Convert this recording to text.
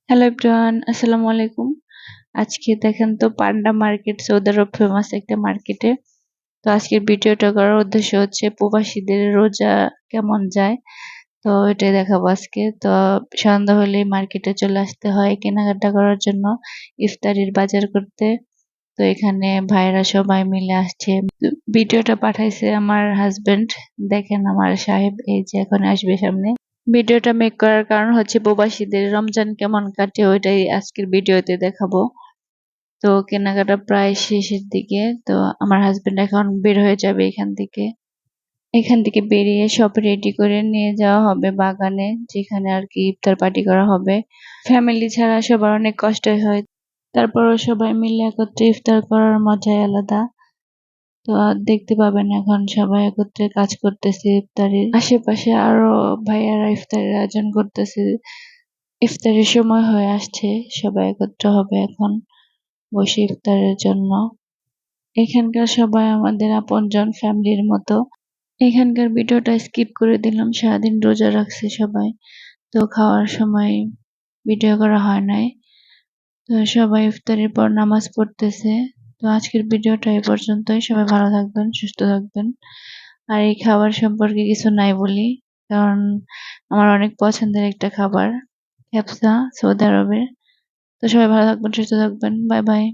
Hello everyone, আসসালামু আলাইকুম। আজকে দেখেন তো পান্ডা মার্কেট সৌদি আরব ফেমাস একটা মার্কেটে। তো আজকের ভিডিওটা করার উদ্দেশ্য হচ্ছে প্রবাসীদের রোজা কেমন যায়, তো এটাই দেখাবো আজকে। তো সন্ধ্যা হলে মার্কেটে চলে আসতে হয় কেনাকাটা করার জন্য, ইফতারির বাজার করতে। তো এখানে ভাইরা সবাই মিলে আসছে। ভিডিওটা পাঠাইছে আমার হাজবেন্ড। দেখেন আমার সাহেব এই যে এখন আসবে সামনে। ভিডিওটা মেক করার কারণ হচ্ছে প্রবাসীদের রমজান কেমন কাটে ওইটাই আজকের ভিডিওতে দেখাবো। তো কেনাকাটা প্রায় শেষের দিকে। তো আমার হাজবেন্ড এখন বের হয়ে যাবে এখান থেকে বেরিয়ে সব রেডি করে নিয়ে যাওয়া হবে বাগানে, যেখানে আর কি ইফতার পার্টি করা হবে। ফ্যামিলি ছাড়া সবার অনেক কষ্ট হয়, তারপরও সবাই মিলে একত্রে ইফতার করার মজাই আলাদা। তো দেখতে পাবেন এখন সবাই একত্রে কাজ করতেছে, ইফতারির আশেপাশে আরো ভাইয়ারা ইফতারের আয়োজন করতেছে। ইফতারের সময় হয়ে আসছে, সবাই একত্র হবে এখন বসে ইফতারের জন্য। এখানকার সবাই আমাদের আপনজন, ফ্যামিলির মতো। এখানকার ভিডিওটা স্কিপ করে দিলাম, সারাদিন রোজা রাখছে সবাই, তো খাওয়ার সময় ভিডিও করা হয় নাই। তো সবাই ইফতারের পর নামাজ পড়তেছে। তো আজকের ভিডিওটা এই পর্যন্তই। সবাই ভালো থাকবেন, সুস্থ থাকবেন। আর এই খাবার সম্পর্কে কিছু নাই বলি, কারণ আমার অনেক পছন্দের একটা খাবার ক্যাপসা, সৌদি আরবের। তো সবাই ভালো থাকবেন, সুস্থ থাকবেন। Bye bye.